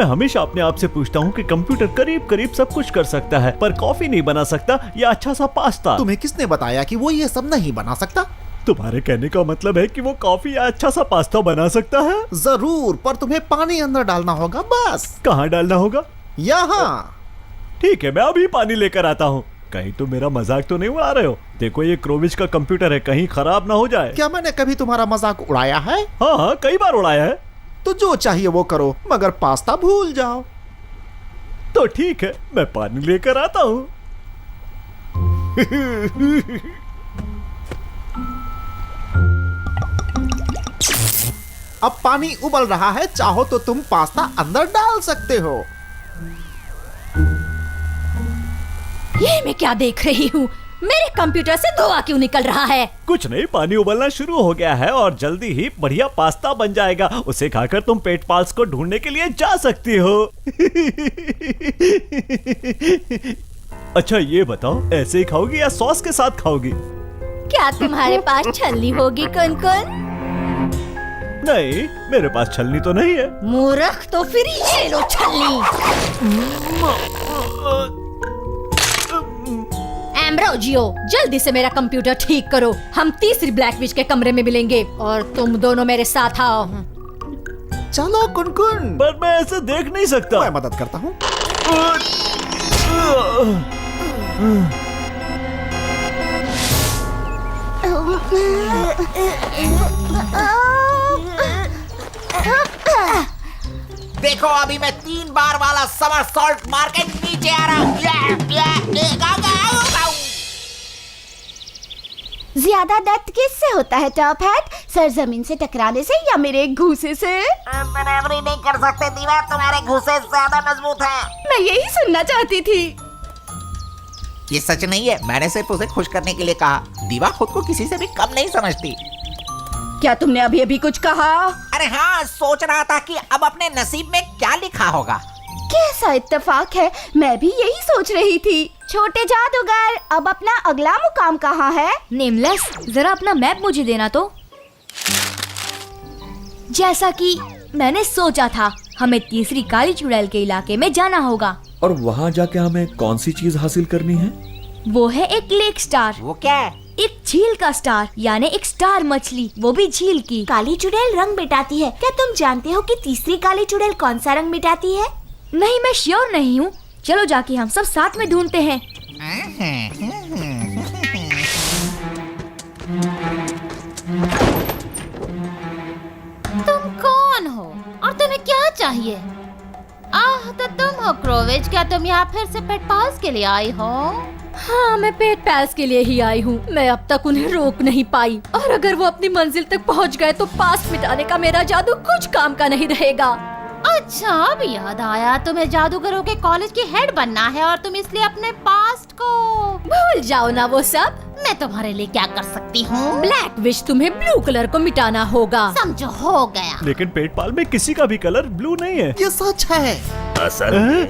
मैं हमेशा अपने आप से पूछता हूँ कि कंप्यूटर करीब करीब सब कुछ कर सकता है, पर कॉफी नहीं बना सकता या अच्छा सा पास्ता। तुम्हें किसने बताया कि वो ये सब नहीं बना सकता? तुम्हारे कहने का मतलब है कि वो कॉफी या अच्छा सा पास्ता बना सकता है? जरूर, पर तुम्हें पानी अंदर डालना होगा बस। कहाँ डालना होगा? यहाँ। ठीक है, मैं अभी पानी लेकर आता हूँ। कहीं तुम मेरा मजाक तो नहीं उड़ा रहे हो? देखो ये क्रोविच का कंप्यूटर है, कहीं खराब ना हो जाए। क्या मैंने कभी तुम्हारा मजाक उड़ाया है? हाँ हाँ, कई बार उड़ाया है। तो जो चाहिए वो करो, मगर पास्ता भूल जाओ। तो ठीक है, मैं पानी लेकर आता हूँ। अब पानी उबल रहा है, चाहो तो तुम पास्ता अंदर डाल सकते हो। ये मैं क्या देख रही हूँ? मेरे कंप्यूटर से धुआं क्यों निकल रहा है? कुछ नहीं, पानी उबलना शुरू हो गया है और जल्दी ही बढ़िया पास्ता बन जाएगा। उसे खाकर तुम पेट पाल्स को ढूंढने के लिए जा सकती हो। अच्छा ये बताओ, ऐसे ही खाओगी या सॉस के साथ खाओगी? क्या तुम्हारे पास छलनी होगी कुन-कुन? नहीं, मेरे पास छलनी तो नहीं है। मूर्ख, तो फिर ये लो छलनी। एम्ब्रोजियो, जल्दी से मेरा कंप्यूटर ठीक करो। हम तीसरी ब्लैक विच के कमरे में मिलेंगे और तुम दोनों मेरे साथ आओ। चलो कुन-कुन। पर मैं ऐसे देख नहीं सकता। मैं मदद करता हूँ। देखो अभी मैं 3 बार वाला समर सॉल्ट मार के नीचे आ रहा हूँ। ज्यादा दर्द किससे होता है टॉप हैट? सरजमीन से टकराने से या मेरे घूसे से? बराबरी नहीं कर सकते दीवा, तुम्हारे घूसे ज्यादा मजबूत है। मैं यही सुनना चाहती थी। ये सच नहीं है, मैंने सिर्फ उसे खुश करने के लिए कहा। दीवा खुद को किसी से भी कम नहीं समझती। क्या तुमने अभी अभी कुछ कहा? अरे हाँ, सोच रहा था कि अब अपने नसीब में क्या लिखा होगा। कैसा इत्तेफाक है, मैं भी यही सोच रही थी। छोटे जादूगर, अब अपना अगला मुकाम कहाँ है? नेमलेस, जरा अपना मैप मुझे देना तो। जैसा कि मैंने सोचा था, हमें तीसरी काली चुड़ैल के इलाके में जाना होगा। और वहाँ जाके हमें कौन सी चीज हासिल करनी है? वो है एक लेक स्टार। वो क्या है? एक झील का स्टार, यानी एक स्टार मछली, वो भी झील की। काली चुड़ैल रंग मिटाती है। क्या तुम जानते हो कि तीसरी काली चुड़ैल कौन सा रंग मिटाती है? नहीं, मैं श्योर नहीं हूँ। चलो जाके हम सब साथ में ढूंढते हैं। तुम कौन हो और तुम्हें क्या चाहिए? तो तुम हो क्रोविच। क्या तुम यहाँ फिर से पेट पाल्स के लिए आई हो? हाँ, मैं पेट पैल्स के लिए ही आई हूँ। मैं अब तक उन्हें रोक नहीं पाई, और अगर वो अपनी मंजिल तक पहुँच गए तो पास्ट मिटाने का मेरा जादू कुछ काम का नहीं रहेगा। अच्छा, अब याद आया, तुम्हें जादूगरों के कॉलेज की हेड बनना है और तुम इसलिए अपने पास्ट को भूल जाओ ना वो सब। मैं तुम्हारे लिए क्या कर सकती हूँ? ब्लैक विश तुम्हें ब्लू कलर को मिटाना होगा। समझो, हो गया। लेकिन पेट पाल में किसी का भी कलर ब्लू नहीं है। ये सच है। असल में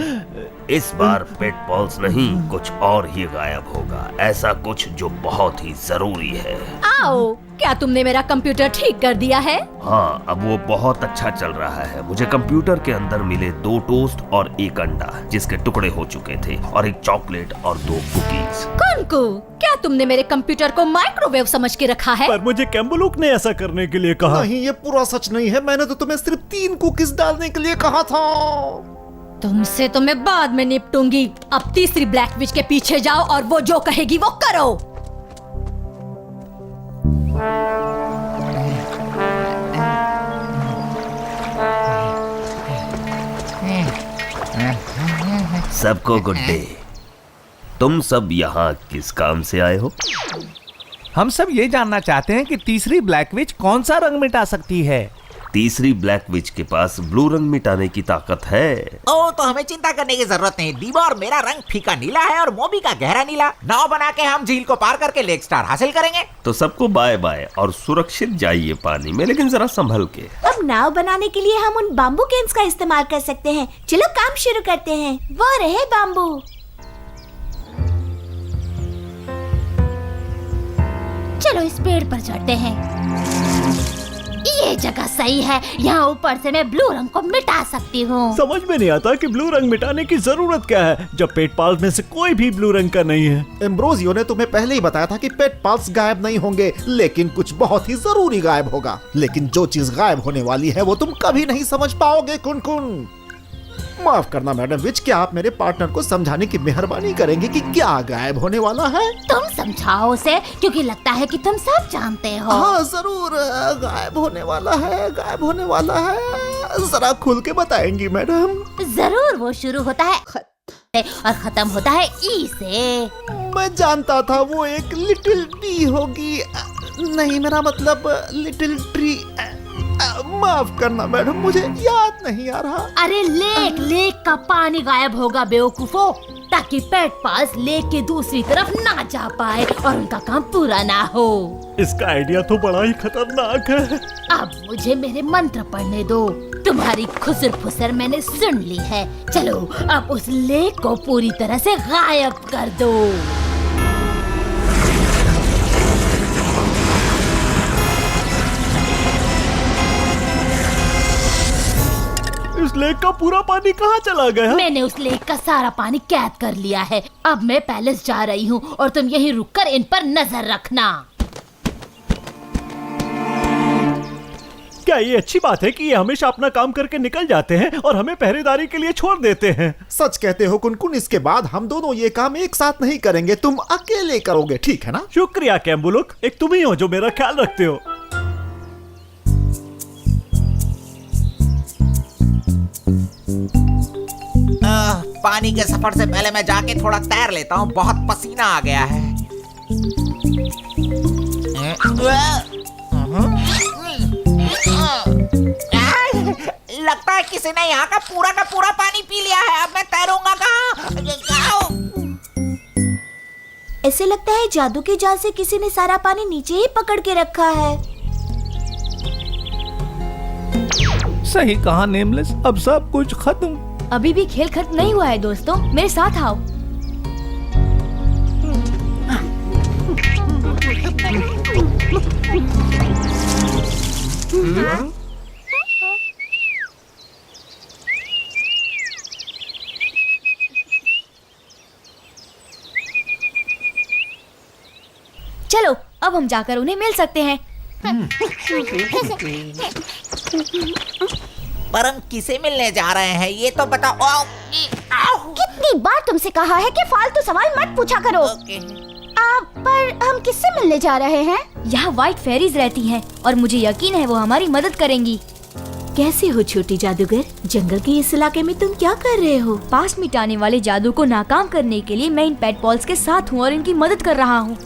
इस बार पेट पॉल्स नहीं, कुछ और ही गायब होगा। ऐसा कुछ जो बहुत ही जरूरी है। आओ, क्या तुमने मेरा कंप्यूटर ठीक कर दिया है? हाँ, अब वो बहुत अच्छा चल रहा है। मुझे कंप्यूटर के अंदर मिले 2 टोस्ट और 1 अंडा जिसके टुकड़े हो चुके थे, और 1 चॉकलेट और 2 कुकीज। कुनकू, क्या तुमने मेरे कंप्यूटर को माइक्रोवेव समझ के रखा है? पर मुझे कैम्बुलुक ने ऐसा करने के लिए कहा। नहीं, ये पूरा सच नहीं है। मैंने तो तुम्हें सिर्फ 3 कुकीज डालने के लिए कहा था। तुमसे तो मैं बाद में निपटूंगी। अब तीसरी ब्लैक विच के पीछे जाओ और वो जो कहेगी वो करो। सबको गुड डे। तुम सब यहाँ किस काम से आए हो? हम सब ये जानना चाहते हैं कि तीसरी ब्लैक विच कौन सा रंग मिटा सकती है। तीसरी ब्लैक विच के पास ब्लू रंग मिटाने की ताकत है। तो हमें चिंता करने की जरूरत नहीं। दीवा और मेरा रंग फीका नीला है और मोबी का गहरा नीला। नाव बना के हम झील को पार करके लेक स्टार हासिल करेंगे। तो सबको बाय बाय और सुरक्षित जाइए पानी में, लेकिन जरा संभल के। अब नाव बनाने के लिए हम उन बाम्बू कैन्स का इस्तेमाल कर सकते हैं। चलो काम शुरू करते हैं। वो रहे बाम्बू। चलो इस पेड़ पर चढ़ते हैं। ये जगह सही है, यहाँ ऊपर से मैं ब्लू रंग को मिटा सकती हूँ। समझ में नहीं आता कि ब्लू रंग मिटाने की जरूरत क्या है जब पेट पाल्स में से कोई भी ब्लू रंग का नहीं है। एम्ब्रोजियो ने तुम्हें पहले ही बताया था कि पेट पाल्स गायब नहीं होंगे, लेकिन कुछ बहुत ही जरूरी गायब होगा। लेकिन जो चीज गायब होने वाली है वो तुम कभी नहीं समझ पाओगे। कुन माफ करना मैडम विच, क्या आप मेरे पार्टनर को समझाने की मेहरबानी करेंगे कि क्या गायब होने वाला है? तुम समझाओ उसे, क्योंकि लगता है कि तुम सब जानते हो। हाँ जरूर, गायब होने वाला है, गायब होने वाला है। जरा खुल के बताएंगी मैडम? जरूर, वो शुरू होता है और खत्म होता है ई से। मैं जानता था वो एक लिटिल बी होगी। नहीं, मेरा मतलब लिटिल ट्री। माफ करना मैडम, मुझे याद नहीं आ रहा। अरे लेक का पानी गायब होगा बेवकूफो, ताकि पेट पाल्स लेक के दूसरी तरफ ना जा पाए और उनका काम पूरा ना हो। इसका आइडिया तो बड़ा ही खतरनाक है। अब मुझे मेरे मंत्र पढ़ने दो। तुम्हारी खुसर फुसर मैंने सुन ली है। चलो अब उस लेक को पूरी तरह से गायब कर दो। इस लेक का पूरा पानी कहाँ चला गया? मैंने उस लेक का सारा पानी कैद कर लिया है। अब मैं पैलेस जा रही हूँ और तुम यहीं रुककर इन पर नजर रखना। क्या ये अच्छी बात है कि ये हमेशा अपना काम करके निकल जाते हैं और हमें पहरेदारी के लिए छोड़ देते हैं? सच कहते हो कुनकुन, इसके बाद हम दोनों ये काम एक साथ नहीं करेंगे, तुम अकेले करोगे, ठीक है ना? शुक्रिया कैम्बुलुक, एक तुम ही हो जो मेरा ख्याल रखते हो। पानी के सफर से पहले मैं जाके थोड़ा तैर लेता हूँ, बहुत पसीना आ गया है। लगता है किसी ने यहाँ का पूरा पानी पी लिया है। अब मैं तैरूंगा कहाँ? ऐसे लगता है जादू के जाल से किसी ने सारा पानी नीचे ही पकड़ के रखा है। सही कहा नेमलेस, अब सब कुछ खत्म। अभी भी खेल खत्म नहीं हुआ है दोस्तों, मेरे साथ आओ। चलो अब हम जाकर उन्हें मिल सकते हैं। पर हम किसे मिलने जा रहे हैं ये तो बताओ। कितनी बार तुमसे कहा है कि फालतू सवाल मत पूछा करो। पर हम किससे मिलने जा रहे हैं? यहाँ व्हाइट फेरीज रहती हैं और मुझे यकीन है वो हमारी मदद करेंगी। कैसे हो छोटी जादूगर? जंगल के इस इलाके में तुम क्या कर रहे हो? पास मिटाने वाले जादू को नाकाम करने के लिए मैं इन पेट पॉल्स के साथ हूँ और इनकी मदद कर रहा हूँ।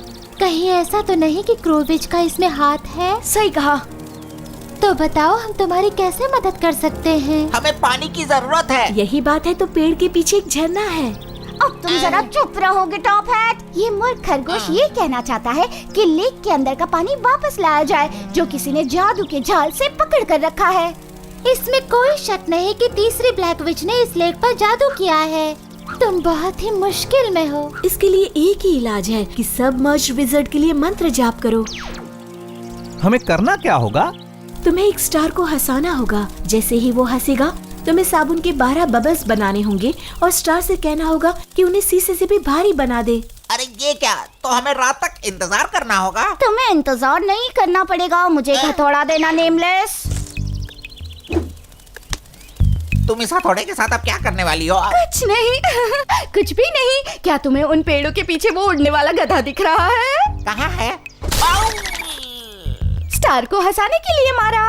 कहीं ऐसा तो नहीं कि क्रोविच का इसमें हाथ है? सही कहा। तो बताओ हम तुम्हारी कैसे मदद कर सकते हैं? हमें पानी की जरूरत है। यही बात है तो पेड़ के पीछे एक झरना है। अब तुम जरा चुप रहोगे टॉप हैट। ये मूर्ख खरगोश ये कहना चाहता है कि लेक के अंदर का पानी वापस लाया जाए जो किसी ने जादू के जाल से पकड़ कर रखा है। इसमें कोई शक नहीं कि तीसरी ब्लैक विच ने इस लेक पर जादू किया है। तुम बहुत ही मुश्किल में हो। इसके लिए एक ही इलाज है कि सब मर्ज विज़र्ड के लिए मंत्र जाप करो। हमें करना क्या होगा? तुम्हें एक स्टार को हंसाना होगा। जैसे ही वो हंसेगा तुम्हें साबुन के 12 बबल्स बनाने होंगे और स्टार से कहना होगा कि उन्हें शीशे से भी भारी बना दे। अरे ये क्या, तो हमें रात तक इंतजार करना होगा? तुम्हें इंतजार नहीं करना पड़ेगा, मुझे एक हथौड़ा देना नेमलेस। तुम इस हथौड़े के साथ अब क्या करने वाली हो? कुछ नहीं कुछ भी नहीं। क्या तुम्हें उन पेड़ों के पीछे वो उड़ने वाला गधा दिख रहा है? कहाँ है? स्टार को हंसाने के लिए मारा।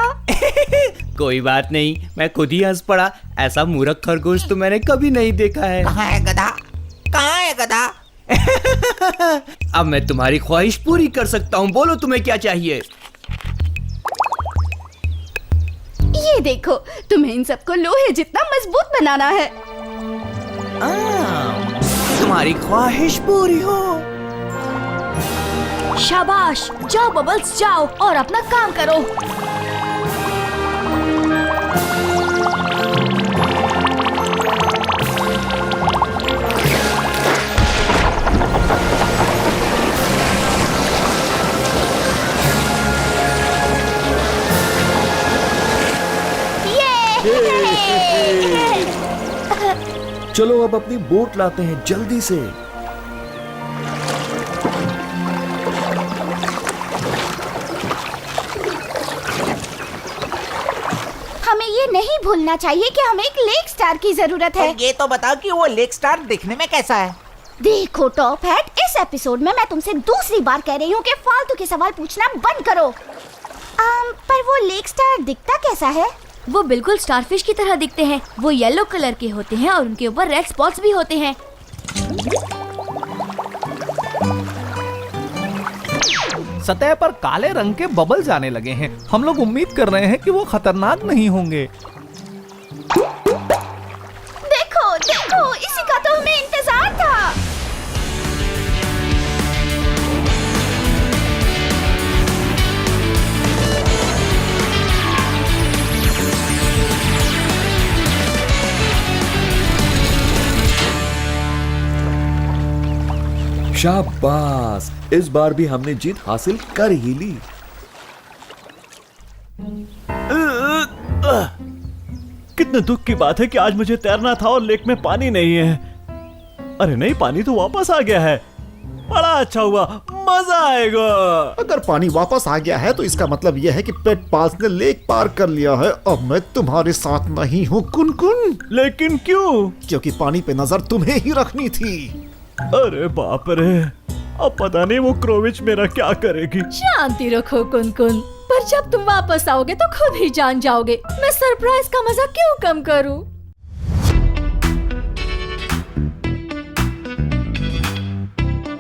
कोई बात नहीं, मैं खुद ही हंस पड़ा। ऐसा मूर्ख खरगोश तो मैंने कभी नहीं देखा है। कहाँ है गधा? कहाँ है गधा? अब मैं तुम्हारी ख्वाहिश पूरी कर सकता हूँ। बोलो तुम्हें क्या चाहिए? ये देखो, तुम्हें इन सबको लोहे जितना मजबूत बनाना है। तुम्हारी ख्वाहिश पूरी हो। शाबाश, जाओ बबल्स जाओ और अपना काम करो। चलो अब अपनी बोट लाते हैं जल्दी से। हमें ये नहीं भूलना चाहिए कि हमें एक लेक स्टार की जरूरत है। और ये तो बताओ कि वो लेक स्टार दिखने में कैसा है? देखो टॉप हैट, इस एपिसोड में मैं तुमसे दूसरी बार कह रही हूँ कि फालतू के सवाल पूछना बंद करो। पर वो लेक स्टार दिखता कैसा है? वो बिल्कुल स्टारफिश की तरह दिखते हैं। वो येलो कलर के होते हैं और उनके ऊपर रेड स्पॉट्स भी होते हैं। सतह पर काले रंग के बबल्स आने लगे हैं। हम लोग उम्मीद कर रहे हैं कि वो खतरनाक नहीं होंगे। देखो देखो, इसी का तो हमें इंतजार था। शाबाश, इस बार भी हमने जीत हासिल कर ही ली। कितने दुख की बात है कि आज मुझे तैरना था और लेक में पानी नहीं है। अरे नहीं, पानी तो वापस आ गया है। बड़ा अच्छा हुआ, मजा आएगा। अगर पानी वापस आ गया है तो इसका मतलब यह है कि पेट पाल्स ने लेक पार कर लिया है। अब मैं तुम्हारे साथ नहीं हूँ कुन-कुन। लेकिन क्यों? क्योंकि पानी पे नजर तुम्हें ही रखनी थी। अरे बाप रे, अब पता नहीं वो क्रोविच मेरा क्या करेगी। शांति रखो कुन-कुन, पर जब तुम वापस आओगे तो खुद ही जान जाओगे। मैं सरप्राइज का मजा क्यों कम करूं?